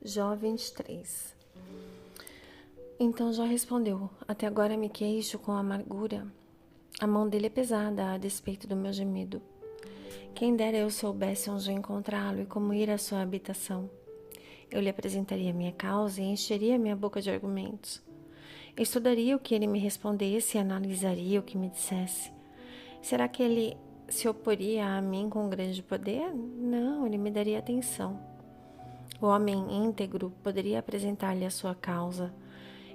Jó 23. Então Jó respondeu: Até agora me queixo com amargura. A mão dele é pesada a despeito do meu gemido. Quem dera eu soubesse onde encontrá-lo e como ir à sua habitação. Eu lhe apresentaria minha causa e encheria minha boca de argumentos. Estudaria o que ele me respondesse e analisaria o que me dissesse. Será que ele se oporia a mim com grande poder? Não, ele me daria atenção. O homem íntegro poderia apresentar-lhe a sua causa.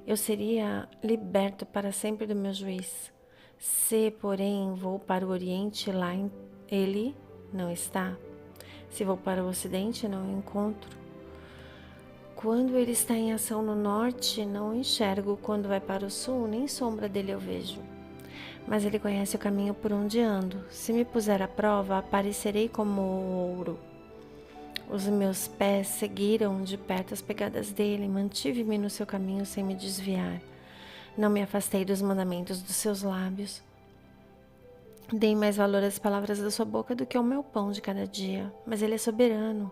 Eu seria liberto para sempre do meu juiz. Se, porém, vou para o Oriente, lá ele não está. Se vou para o Ocidente, não o encontro. Quando ele está em ação no Norte, não o enxergo. Quando vai para o Sul, nem sombra dele eu vejo. Mas ele conhece o caminho por onde ando. Se me puser à prova, aparecerei como o ouro. Os meus pés seguiram de perto as pegadas dele, mantive-me no seu caminho sem me desviar. Não me afastei dos mandamentos dos seus lábios. Dei mais valor às palavras da sua boca do que ao meu pão de cada dia. Mas ele é soberano.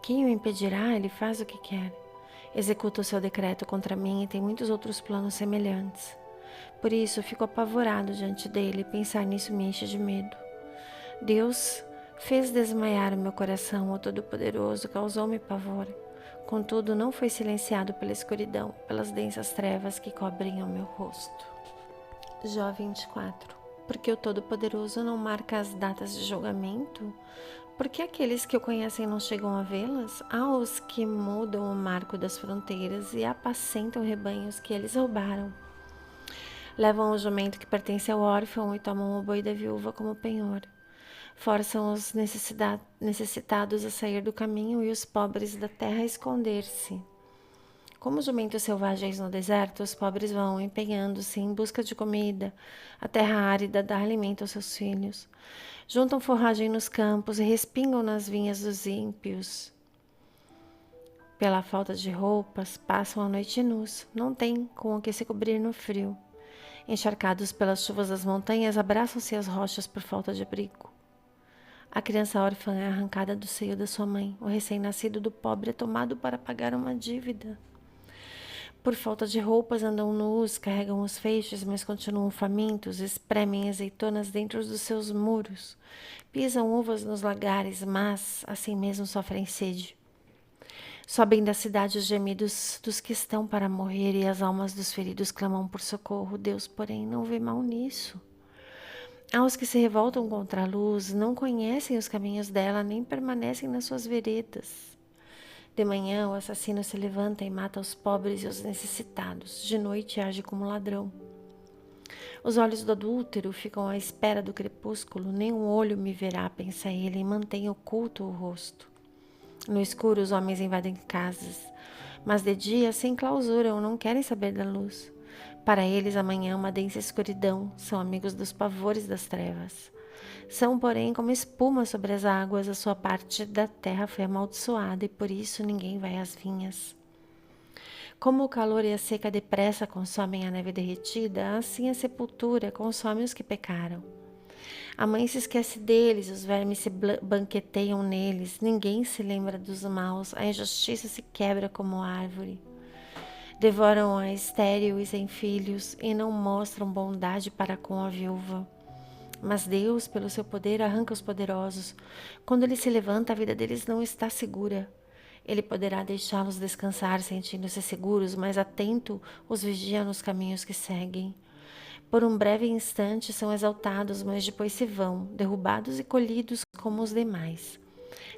Quem o impedirá? Ele faz o que quer. Executa o seu decreto contra mim e tem muitos outros planos semelhantes. Por isso, fico apavorado diante dele e pensar nisso me enche de medo. Deus fez desmaiar o meu coração, o Todo-Poderoso causou-me pavor. Contudo, não foi silenciado pela escuridão, pelas densas trevas que cobrem o meu rosto. Jó 24. Porque o Todo-Poderoso não marca as datas de julgamento? Porque aqueles que o conhecem não chegam a vê-las? Há os que mudam o marco das fronteiras e apacentam rebanhos que eles roubaram. Levam o jumento que pertence ao órfão e tomam o boi da viúva como penhor. Forçam os necessitados a sair do caminho e os pobres da terra a esconder-se. Como jumentos selvagens no deserto, os pobres vão empenhando-se em busca de comida. A terra árida dá alimento aos seus filhos. Juntam forragem nos campos e respingam nas vinhas dos ímpios. Pela falta de roupas, passam a noite nus. Não têm com o que se cobrir no frio. Encharcados pelas chuvas das montanhas, abraçam-se às rochas por falta de abrigo. A criança órfã é arrancada do seio da sua mãe. O recém-nascido do pobre é tomado para pagar uma dívida. Por falta de roupas andam nus, carregam os feixes, mas continuam famintos, espremem azeitonas dentro dos seus muros, pisam uvas nos lagares, mas assim mesmo sofrem sede. Sobem da cidade os gemidos dos que estão para morrer e as almas dos feridos clamam por socorro. Deus, porém, não vê mal nisso. Há os que se revoltam contra a luz, não conhecem os caminhos dela, nem permanecem nas suas veredas. De manhã, o assassino se levanta e mata os pobres e os necessitados. De noite, age como ladrão. Os olhos do adúltero ficam à espera do crepúsculo. Nenhum olho me verá, pensa ele, e mantém oculto o rosto. No escuro, os homens invadem casas, mas de dia se enclausuram, não querem saber da luz. Para eles, amanhã é uma densa escuridão, são amigos dos pavores das trevas. São, porém, como espuma sobre as águas, a sua parte da terra foi amaldiçoada e por isso ninguém vai às vinhas. Como o calor e a seca depressa consomem a neve derretida, assim a sepultura consome os que pecaram. A mãe se esquece deles, os vermes se banqueteiam neles, ninguém se lembra dos maus, a injustiça se quebra como árvore. Devoram a estéril e sem filhos e não mostram bondade para com a viúva. Mas Deus, pelo seu poder, arranca os poderosos. Quando ele se levanta, a vida deles não está segura. Ele poderá deixá-los descansar, sentindo-se seguros, mas atento os vigia nos caminhos que seguem. Por um breve instante são exaltados, mas depois se vão, derrubados e colhidos como os demais,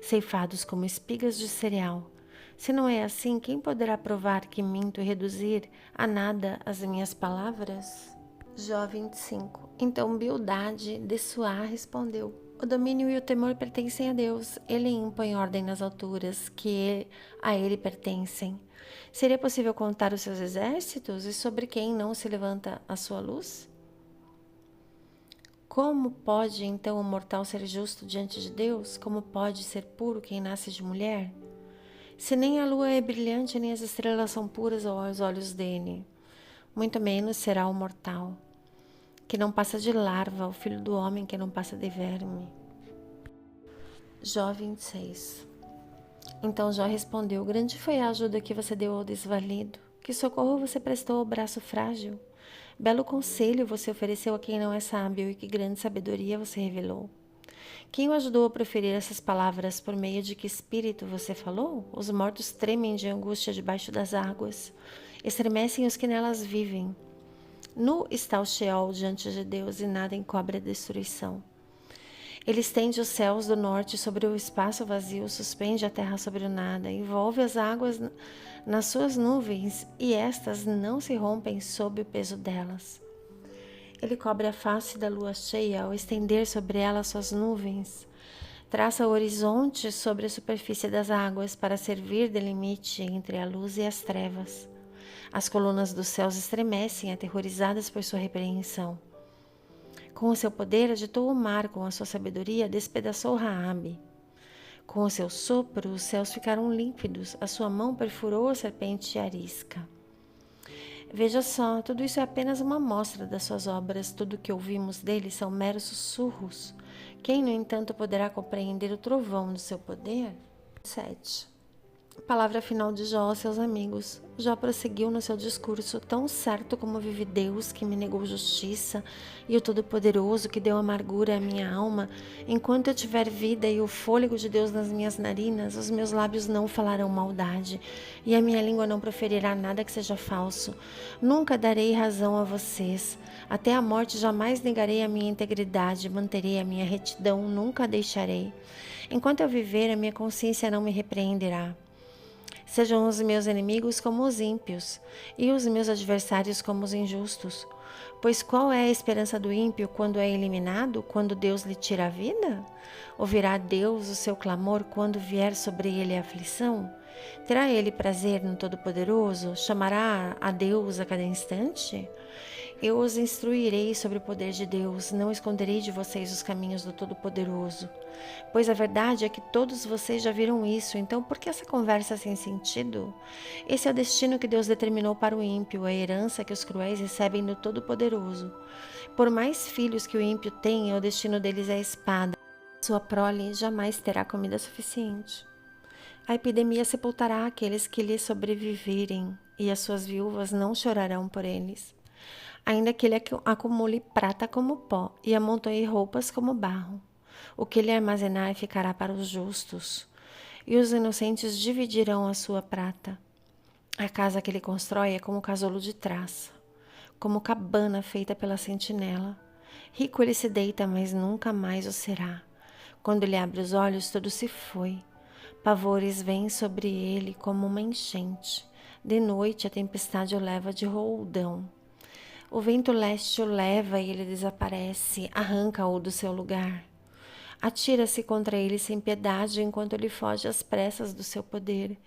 ceifados como espigas de cereal. Se não é assim, quem poderá provar que minto e reduzir a nada as minhas palavras? Jó 25. Então Bildade de Suá respondeu: O domínio e o temor pertencem a Deus. Ele impõe ordem nas alturas, que a ele pertencem. Seria possível contar os seus exércitos e sobre quem não se levanta a sua luz? Como pode então o mortal ser justo diante de Deus? Como pode ser puro quem nasce de mulher? Se nem a lua é brilhante, nem as estrelas são puras aos olhos dele, muito menos será o mortal, que não passa de larva, o filho do homem que não passa de verme. Jó 26. Então Jó respondeu: grande foi a ajuda que você deu ao desvalido. Que socorro você prestou ao braço frágil. Belo conselho você ofereceu a quem não é sábio, e que grande sabedoria você revelou. Quem o ajudou a proferir essas palavras? Por meio de que espírito você falou? Os mortos tremem de angústia debaixo das águas. Estremecem os que nelas vivem. Nu está o Sheol diante de Deus, e nada encobre a destruição. Ele estende os céus do norte sobre o espaço vazio, suspende a terra sobre o nada, envolve as águas nas suas nuvens, e estas não se rompem sob o peso delas. Ele cobre a face da lua cheia ao estender sobre ela suas nuvens. Traça o horizonte sobre a superfície das águas para servir de limite entre a luz e as trevas. As colunas dos céus estremecem, aterrorizadas por sua repreensão. Com o seu poder agitou o mar, com a sua sabedoria despedaçou Raabe. Com o seu sopro os céus ficaram límpidos, a sua mão perfurou a serpente arisca. Veja só, tudo isso é apenas uma amostra das suas obras, tudo o que ouvimos dele são meros sussurros. Quem, no entanto, poderá compreender o trovão do seu poder? 7. Palavra final de Jó aos seus amigos. Jó prosseguiu no seu discurso: tão certo como vive Deus, que me negou justiça, e o Todo-Poderoso, que deu amargura à minha alma, enquanto eu tiver vida e o fôlego de Deus nas minhas narinas, os meus lábios não falarão maldade, e a minha língua não proferirá nada que seja falso. Nunca darei razão a vocês. Até a morte jamais negarei a minha integridade, manterei a minha retidão, nunca a deixarei. Enquanto eu viver, a minha consciência não me repreenderá. Sejam os meus inimigos como os ímpios, e os meus adversários como os injustos. Pois qual é a esperança do ímpio quando é eliminado, quando Deus lhe tira a vida? Ouvirá Deus o seu clamor quando vier sobre ele a aflição? Terá ele prazer no Todo-Poderoso? Chamará a Deus a cada instante? Eu os instruirei sobre o poder de Deus, não esconderei de vocês os caminhos do Todo-Poderoso. Pois a verdade é que todos vocês já viram isso, então por que essa conversa sem sentido? Esse é o destino que Deus determinou para o ímpio, a herança que os cruéis recebem do Todo-Poderoso. Por mais filhos que o ímpio tenha, o destino deles é a espada. Sua prole jamais terá comida suficiente. A epidemia sepultará aqueles que lhe sobreviverem, e as suas viúvas não chorarão por eles. Ainda que ele acumule prata como pó e amontoe roupas como barro. O que ele armazenar ficará para os justos, e os inocentes dividirão a sua prata. A casa que ele constrói é como casulo de traça, como cabana feita pela sentinela. Rico ele se deita, mas nunca mais o será. Quando ele abre os olhos, tudo se foi. Pavores vêm sobre ele como uma enchente. De noite a tempestade o leva de roldão. O vento leste o leva e ele desaparece, arranca-o do seu lugar. Atira-se contra ele sem piedade enquanto ele foge às pressas do seu poder.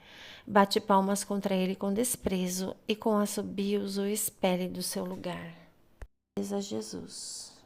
Bate palmas contra ele com desprezo e com assobios o expele do seu lugar. A Jesus.